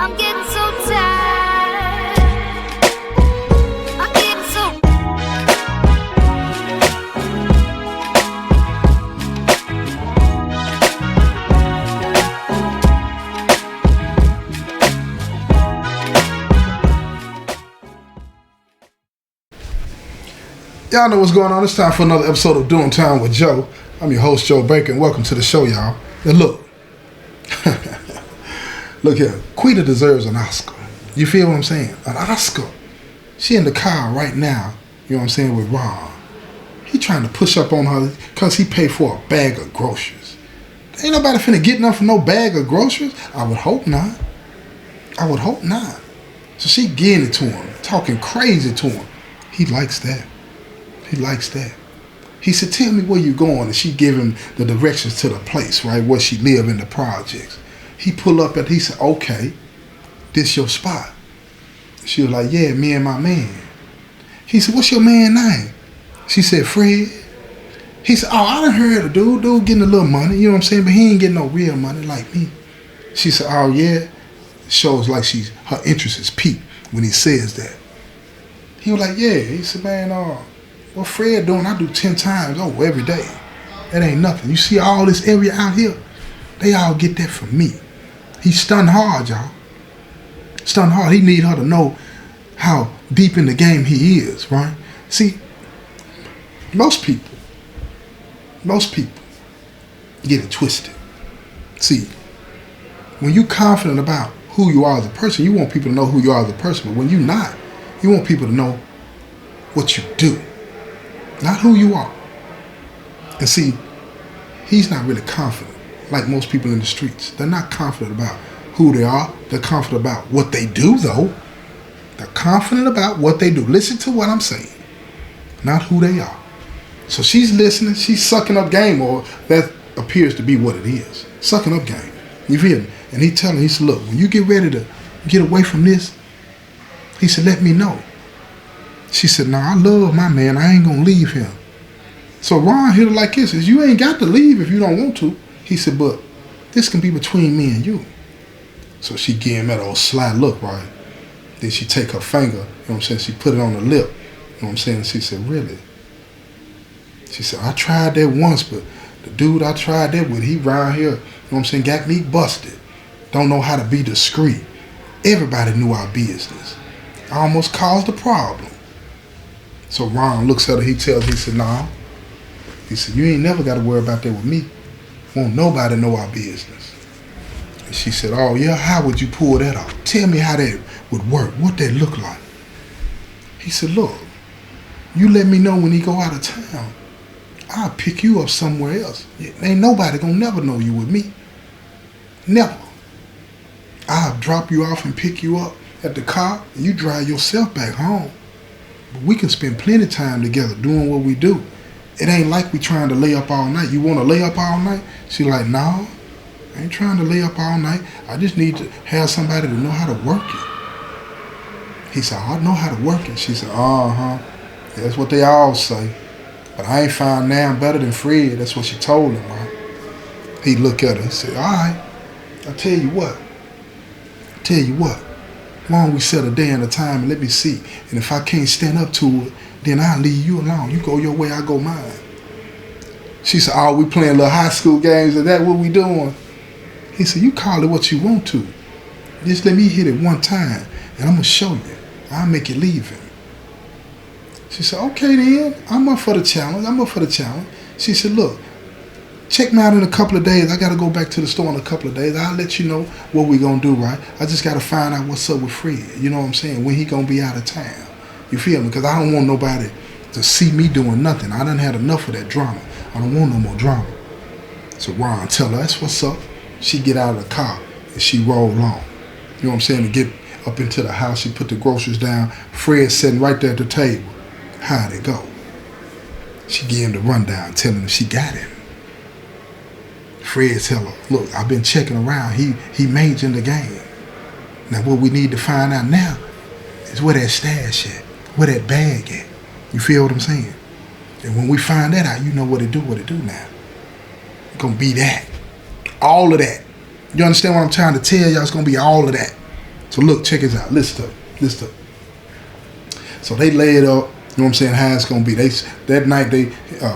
I'm getting so tired. I'm getting so. Y'all know what's going on. It's time for another episode of Doing Time with Joe. I'm your host, Joe Baker, and welcome to the show, y'all. And look, look here, Quita deserves an Oscar. You feel what I'm saying? An Oscar. She in the car right now, you know what I'm saying, with Ron. He trying to push up on her because he paid for a bag of groceries. Ain't nobody finna get nothing for no bag of groceries. I would hope not. I would hope not. So she getting it to him, talking crazy to him. He likes that. He likes that. He said, tell me where you going. And she give him the directions to the place, right, where she live in the projects. He pull up and he said, okay, this your spot. She was like, yeah, me and my man. He said, what's your man's name? She said, Fred. He said, oh, I done heard of dude getting a little money, you know what I'm saying, but he ain't getting no real money like me. She said, oh, yeah. Shows like her interest is piqued when he says that. He was like, yeah. He said, man, what Fred doing, I do 10 times over every day. That ain't nothing. You see all this area out here? They all get that from me. He stunned hard, y'all. Stunned hard. He need her to know how deep in the game he is, right? See, most people get it twisted. See, when you confident about who you are as a person, you want people to know who you are as a person. But when you're not, you want people to know what you do. Not who you are. And see, he's not really confident like most people in the streets. They're not confident about who they are. They're confident about what they do, though. They're confident about what they do. Listen to what I'm saying. Not who they are. So she's listening. She's sucking up game, or that appears to be what it is. Sucking up game. You feel me? And he telling her, he said, look, when you get ready to get away from this, he said, let me know. She said, no, I love my man. I ain't going to leave him. So Ron hit her like this. Says, you ain't got to leave if you don't want to. He said, but this can be between me and you. So she gave him that old sly look, right? Then she take her finger, you know what I'm saying? She put it on her lip, you know what I'm saying? She said, really? She said, I tried that once, but the dude I tried that with, he round here, you know what I'm saying, got me busted. Don't know how to be discreet. Everybody knew our business. I almost caused a problem. So Ron looks at her, he said, nah. He said, you ain't never got to worry about that with me. Won't nobody know our business. And she said, oh yeah, how would you pull that off? Tell me how that would work, what that look like. He said, look, you let me know when he go out of town. I'll pick you up somewhere else. Ain't nobody gonna never know you with me. Never. I'll drop you off and pick you up at the car, and you drive yourself back home. But we can spend plenty of time together doing what we do. It ain't like we trying to lay up all night. You want to lay up all night? She like, no, I ain't trying to lay up all night. I just need to have somebody to know how to work it. He said, I know how to work it. She said, uh-huh. That's what they all say. But I ain't found now better than Fred. That's what she told him, right? He looked at her and said, all right, I'll tell you what. Why don't we set a day and a time and let me see. And if I can't stand up to it, then I'll leave you alone. You go your way, I go mine. She said, oh, we playing little high school games. Is that what we doing? He said, you call it what you want to. Just let me hit it one time and I'm going to show you. I'll make you leave him. She said, okay then. I'm up for the challenge. She said, look, check me out in a couple of days. I got to go back to the store in a couple of days. I'll let you know what we're going to do, right? I just got to find out what's up with Fred. You know what I'm saying? When he going to be out of town. You feel me? Because I don't want nobody to see me doing nothing. I done had enough of that drama. I don't want no more drama. So Ron tell her, that's what's up. She get out of the car and she roll on. You know what I'm saying? To get up into the house, she put the groceries down. Fred sitting right there at the table. How'd it go? She gave him the rundown, telling him she got him. Fred tell her, look, I've been checking around. He major in the game. Now what we need to find out now is where that stash at, where that bag at. You feel what I'm saying? And when we find that out, you know what it do now. It's gonna be that. All of that. You understand what I'm trying to tell y'all? It's gonna be all of that. So look, check this out. Listen to it. Listen to it. So they lay it up. You know what I'm saying? How it's gonna be. That night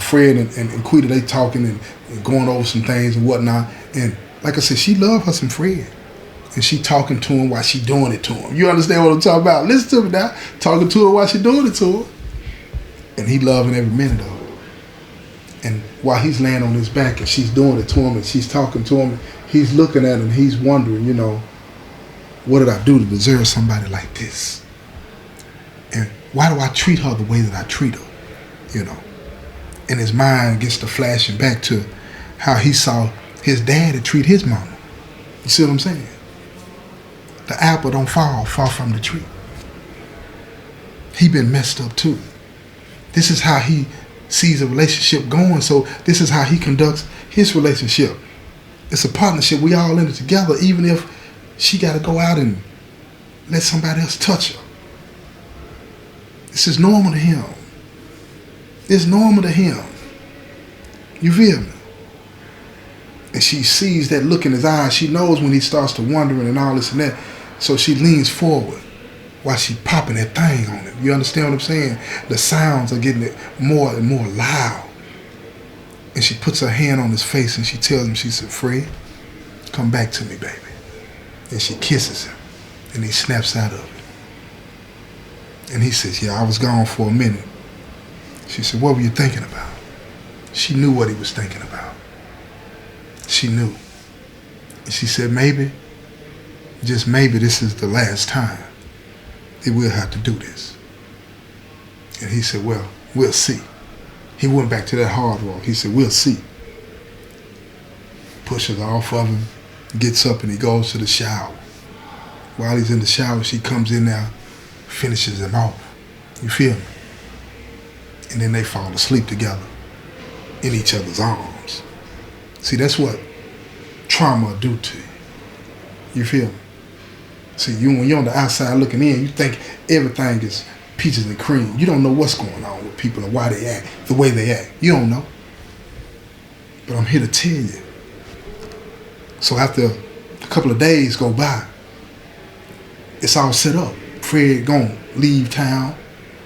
Fred and Quita, they talking and going over some things and whatnot. And like I said, she loved her some Fred. And she talking to him while she doing it to him. You understand what I'm talking about? Listen to me now. Talking to her while she doing it to her. And he loving every minute of it. And while he's laying on his back and she's doing it to him and she's talking to him, he's looking at him and he's wondering, you know, what did I do to deserve somebody like this? And why do I treat her the way that I treat her? You know. And his mind gets to flashing back to how he saw his daddy treat his mama. You see what I'm saying? The apple don't fall far from the tree. He been messed up too. This is how he sees a relationship going, so this is how he conducts his relationship. It's a partnership. We all in it together, even if she got to go out and let somebody else touch her. This is normal to him. It's normal to him. You feel me? And she sees that look in his eyes. She knows when he starts to wondering and all this and that. So she leans forward while she popping that thing on him. You understand what I'm saying? The sounds are getting more and more loud. And she puts her hand on his face and she tells him, she said, Fred, come back to me, baby. And she kisses him. And he snaps out of it. And he says, yeah, I was gone for a minute. She said, what were you thinking about? She knew what he was thinking about. She knew. And she said, maybe, just maybe this is the last time that we'll have to do this. And he said, well, we'll see. He went back to that hard walk. He said, we'll see. Pushes off of him, gets up and he goes to the shower. While he's in the shower, she comes in there, finishes him off. You feel me? And then they fall asleep together in each other's arms. See, that's what trauma do to you. You feel me? See, when you're on the outside looking in, you think everything is peaches and cream. You don't know what's going on with people and why they act the way they act. You don't know. But I'm here to tell you. So after a couple of days go by, it's all set up. Fred gonna leave town,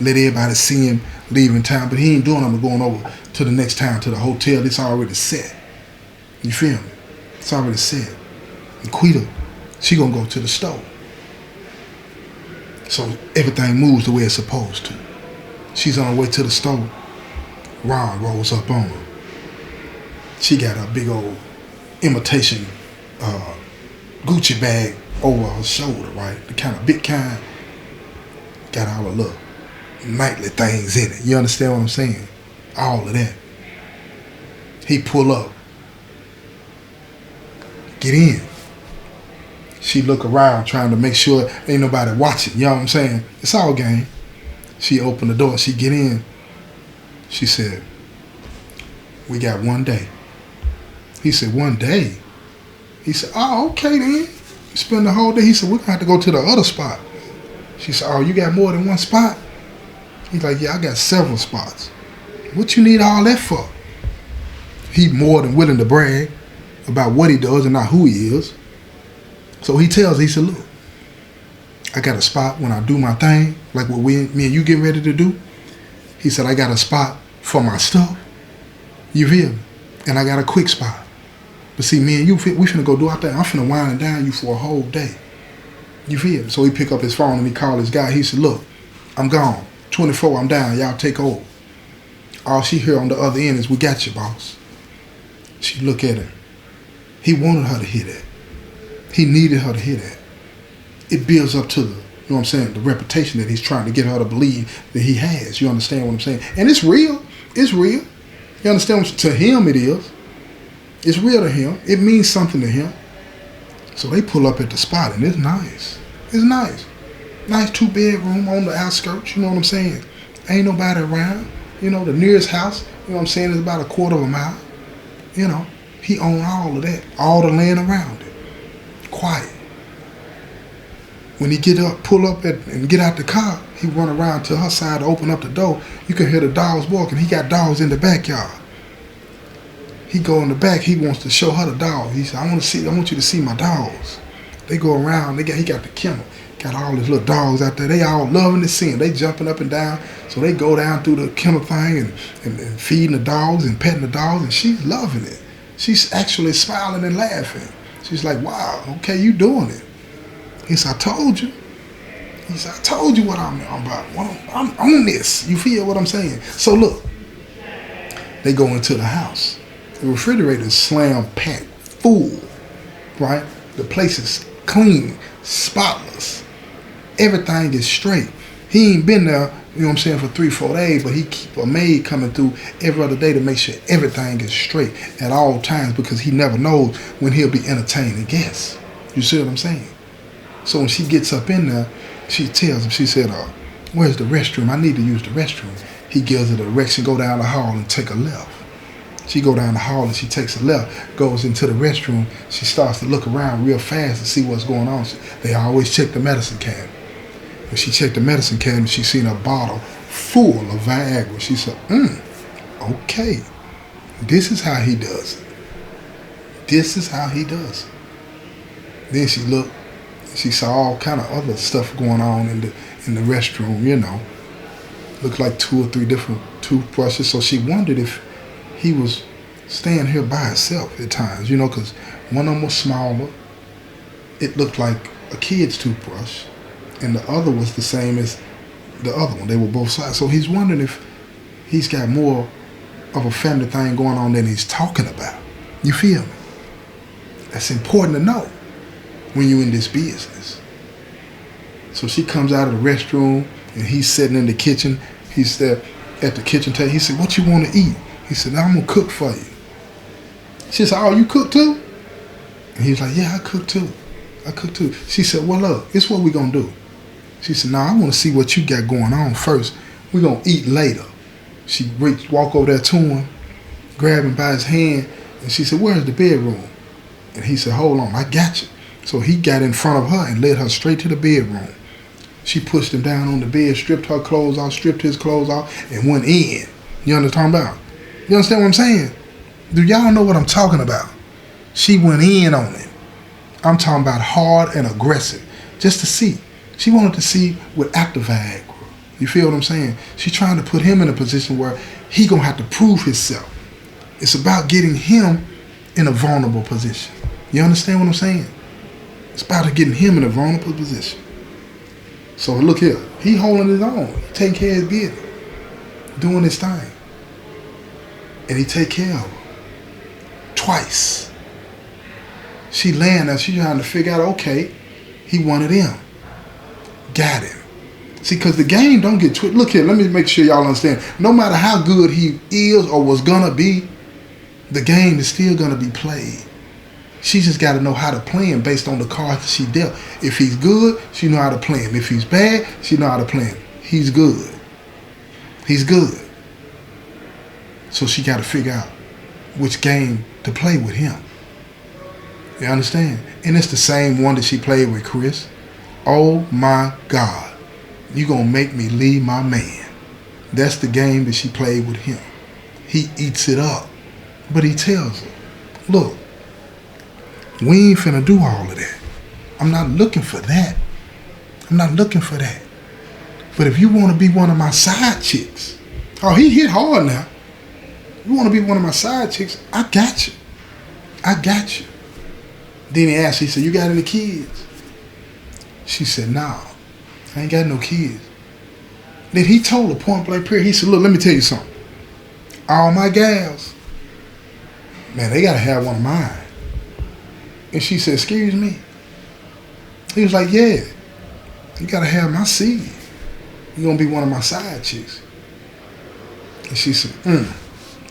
let everybody see him leaving town, but he ain't doing nothing but going over to the next town, to the hotel. It's already set. You feel me? It's already set. And Quita, she gonna go to the store. So everything moves the way it's supposed to. She's on her way to the store. Ron rolls up on her. She got a big old imitation Gucci bag over her shoulder, right? The kind of big kind. Got all the little nightly things in it. You understand what I'm saying? All of that. He pull up. Get in. She look around trying to make sure ain't nobody watching. You know what I'm saying? It's all game. She opened the door. She get in. She said, we got 1 day. He said, 1 day? He said, oh, okay then. You spend the whole day. He said, we're going to have to go to the other spot. She said, oh, you got more than one spot? He's like, yeah, I got several spots. What you need all that for? He more than willing to brag about what he does and not who he is. So he tells, he said, look, I got a spot when I do my thing, like what me and you get ready to do. He said, I got a spot for my stuff. You feel me? And I got a quick spot. But see, me and you, we finna go do our thing. I'm finna wind and down you for a whole day. You feel me? So he pick up his phone and he call his guy. He said, look, I'm gone. 24, I'm down. Y'all take over. All she hear on the other end is, we got you, boss. She look at him. He wanted her to hear that. He needed her to hear that. It builds up to the, you know what I'm saying, the reputation that he's trying to get her to believe that he has. You understand what I'm saying? And it's real. It's real. You understand? To him it is. It's real to him. It means something to him. So they pull up at the spot and it's nice. It's nice. Nice 2-bedroom on the outskirts, you know what I'm saying? Ain't nobody around. You know, the nearest house, you know what I'm saying, is about a quarter of a mile. You know, he owned all of that, all the land around it. Quiet. When he pull up and get out the car, he run around to her side to open up the door. You can hear the dogs walking. He got dogs in the backyard. He go in the back. He wants to show her the dog. He said, I want you to see my dogs. They go around. He got the kennel. Got all his little dogs out there. They all loving to see him. They jumping up and down. So they go down through the kennel thing and feeding the dogs and petting the dogs, and she's loving it. She's actually smiling and laughing. She's like, wow, okay, you doing it. He said, I told you. He said, I told you what I'm about. I'm on this. You feel what I'm saying? So look, they go into the house. The refrigerator is slam packed, full, right? The place is clean, spotless. Everything is straight. He ain't been there, you know what I'm saying, for 3-4 days, but he keep a maid coming through every other day to make sure everything is straight at all times, because he never knows when he'll be entertaining guests. You see what I'm saying? So when she gets up in there, she tells him, she said, where's the restroom? I need to use the restroom. He gives her the direction, go down the hall and take a left. She go down the hall and she takes a left, goes into the restroom. She starts to look around real fast to see what's going on. They always check the medicine cabinet. When she checked the medicine cabinet, she seen a bottle full of Viagra. She said, okay, this is how he does it. This is how he does it. Then she looked, she saw all kind of other stuff going on in the restroom, you know. Looked like 2 or 3 different toothbrushes. So she wondered if he was staying here by himself at times, you know, because one of them was smaller. It looked like a kid's toothbrush, and the other was the same as the other one. They were both sides. So he's wondering if he's got more of a family thing going on than he's talking about. You feel me? That's important to know when you're in this business. So she comes out of the restroom, and he's sitting in the kitchen. He's there at the kitchen table. He said, what you want to eat? He said, I'm going to cook for you. She said, oh, you cook too? And he was like, yeah, I cook too. I cook too. She said, well, look, it's what we're going to do. She said, no, I want to see what you got going on first. We're going to eat later. She walk over there to him, grab him by his hand, and she said, where's the bedroom? And he said, hold on, I got you. So he got in front of her and led her straight to the bedroom. She pushed him down on the bed, stripped her clothes off, stripped his clothes off, and went in. You understand what I'm talking about? You understand what I'm saying? Do y'all know what I'm talking about? She went in on him. I'm talking about hard and aggressive. Just to see. She wanted to see with active Viagra. You feel what I'm saying? She's trying to put him in a position where he gonna have to prove himself. It's about getting him in a vulnerable position. You understand what I'm saying? It's about getting him in a vulnerable position. So look here, he holding his own, taking care of his business, doing his thing. And he take care of her. Twice. She laying there, she trying to figure out, okay, he wanted him. Got him. See, because the game don't get twisted. Look here, let me make sure y'all understand. No matter how good he is or was gonna be, the game is still gonna be played. She just got to know how to play him based on the cards she dealt. If he's good, she know how to play him. If he's bad, she know how to play him. He's good. He's good. So she got to figure out which game to play with him. You understand? And it's the same one that she played with Chris. Oh my God. You gonna make me leave my man. That's the game that she played with him. He eats it up. But he tells her, look, we ain't finna do all of that. I'm not looking for that. I'm not looking for that. But if you want to be one of my side chicks, oh, he hit hard now. You want to be one of my side chicks, I got you. I got you. Then he asked, he said, you got any kids? She said, no, I ain't got no kids. Then he told her point blank period, he said, look, let me tell you something. All my gals, man, they got to have one of mine. And she said, excuse me? He was like, yeah, you got to have my seed. You're going to be one of my side chicks. And she said,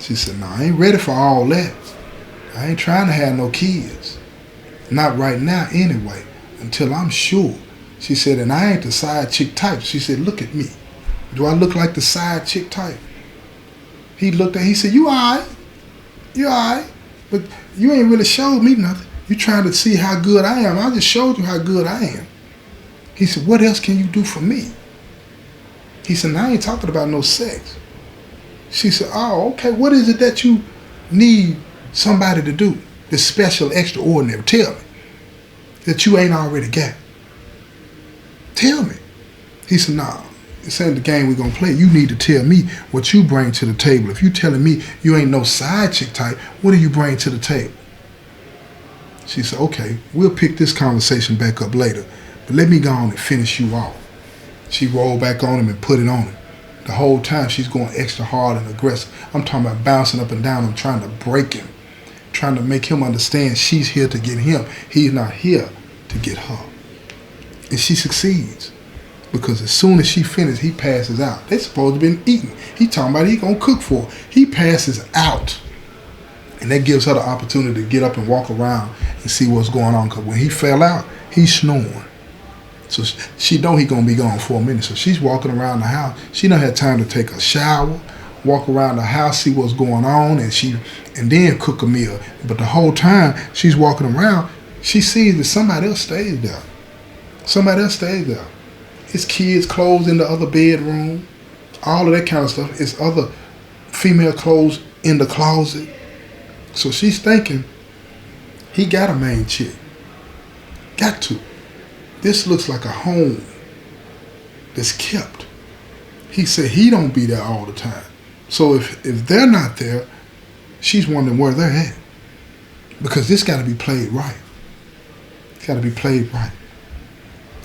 She said, no, I ain't ready for all that. I ain't trying to have no kids. Not right now anyway, until I'm sure. She said, and I ain't the side chick type. She said, look at me. Do I look like the side chick type? He looked at, he said, you all right. You all right. But you ain't really showed me nothing. You trying to see how good I am. I just showed you how good I am. He said, what else can you do for me? He said, I ain't talking about no sex. She said, oh, okay, what is it that you need somebody to do that's special, extraordinary? Tell me. that you ain't already got? Tell me. He said, nah, this ain't the game we're going to play. You need to tell me what you bring to the table. If you telling me you ain't no side chick type, what do you bring to the table? She said, okay, we'll pick this conversation back up later, but let me go on and finish you off. She rolled back on him and put it on him. The whole time she's going extra hard and aggressive. I'm talking about bouncing up and down. I'm trying to break him, trying to make him understand she's here to get him. He's not here to get her. And she succeeds. Because as soon as she finishes, he passes out. They supposed to have been eating. He talking about he gonna cook for her. He passes out. And that gives her the opportunity to get up and walk around and see what's going on. Because when he fell out, he's snoring. So she know he gonna be gone for a minute. So she's walking around the house. She don't have time to take a shower, walk around the house, see what's going on, and then cook a meal. But the whole time she's walking around, she sees that somebody else stays there. Somebody else stays there. His kids' clothes in the other bedroom, all of that kind of stuff. It's other female clothes in the closet. So she's thinking, he got a main chick. Got to. This looks like a home that's kept. He said he don't be there all the time. So if they're not there, she's wondering where they're at. Because this got to be played right. It's got to be played right.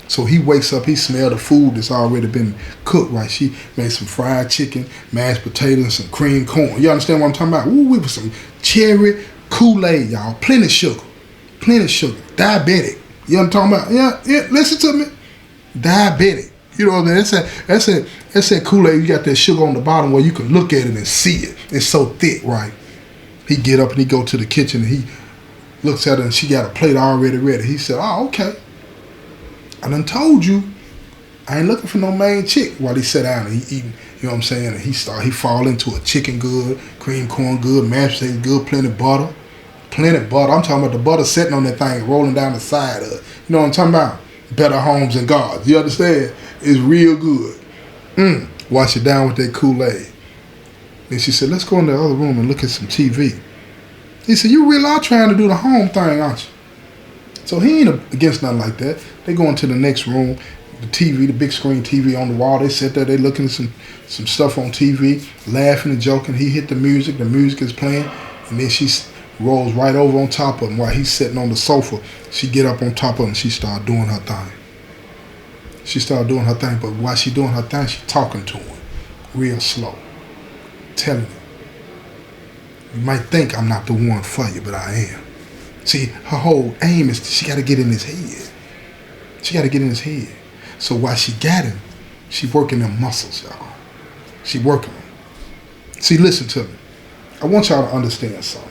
So he wakes up, he smells the food that's already been cooked right. She made some fried chicken, mashed potatoes, and some cream corn. You understand what I'm talking about? Ooh, we put some cherry Kool-Aid, y'all. Plenty of sugar. Plenty of sugar. Diabetic. You know what I'm talking about? Yeah, listen to me. Diabetic. You know what I mean? That's that Kool-Aid. You got that sugar on the bottom where you can look at it and see it. It's so thick, right? He get up and he go to the kitchen and he looks at her and she got a plate already ready. He said, oh, okay. I done told you, I ain't looking for no main chick. While he sat down and he eating, you know what I'm saying? And he fall into a chicken good, cream corn good, mashed potatoes good, plenty butter. Plenty butter. I'm talking about the butter sitting on that thing, rolling down the side of it. You know what I'm talking about? Better homes and gardens. You understand? It's real good. Wash it down with that Kool-Aid. Then she said, let's go in the other room and look at some TV. He said, you really are trying to do the home thing, aren't you? So he ain't against nothing like that. They go into the next room, the TV, the big screen TV on the wall. They sit there, they looking at some stuff on TV, laughing and joking. He hit the music is playing, and then she rolls right over on top of him while he's sitting on the sofa. She get up on top of him and she start doing her thing. But while she doing her thing, she talking to him real slow, telling him, you might think I'm not the one for you, but I am. See, her whole aim is she got to get in his head. So while she got him, she working them muscles, y'all. She working them. See, listen to me. I want y'all to understand something.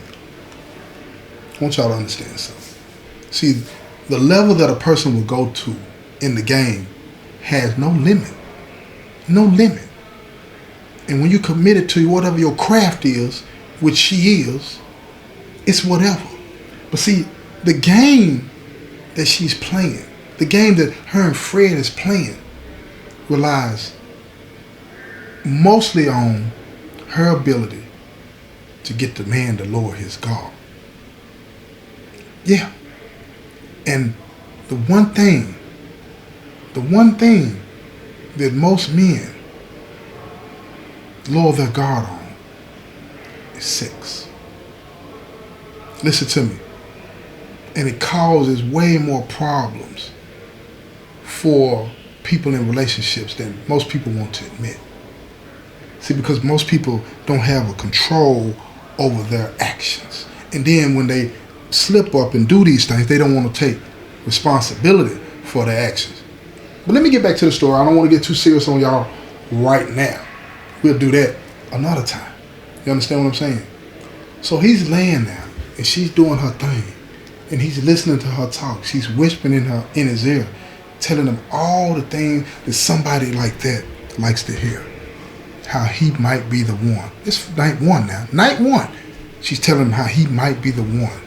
See, the level that a person will go to in the game has no limit. No limit. And when you're committed to whatever your craft is, which she is, it's whatever. But see, the game that she's playing, the game that her and Fred is playing, relies mostly on her ability to get the man to lower his guard. Yeah. And the one thing that most men lower their guard on is sex. Listen to me. And it causes way more problems for people in relationships than most people want to admit. See, because most people don't have a control over their actions. And then when they slip up and do these things, they don't want to take responsibility for their actions. But let me get back to the story. I don't want to get too serious on y'all right now. We'll do that another time. You understand what I'm saying? So he's laying there and she's doing her thing. And he's listening to her talk. She's whispering in his ear, telling him all the things that somebody like that likes to hear. How he might be the one. It's night one now. Night one. She's telling him how he might be the one.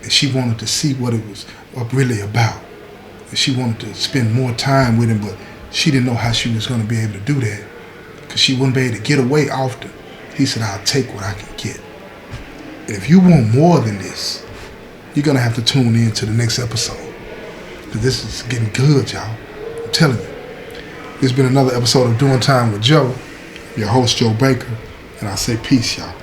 And she wanted to see what it was really about. And she wanted to spend more time with him, but she didn't know how she was going to be able to do that. Because she wouldn't be able to get away often. He said, I'll take what I can get. And if you want more than this, you're going to have to tune in to the next episode. Because this is getting good, y'all. I'm telling you. This has been another episode of Doing Time with Joe, your host, Joe Baker. And I say peace, y'all.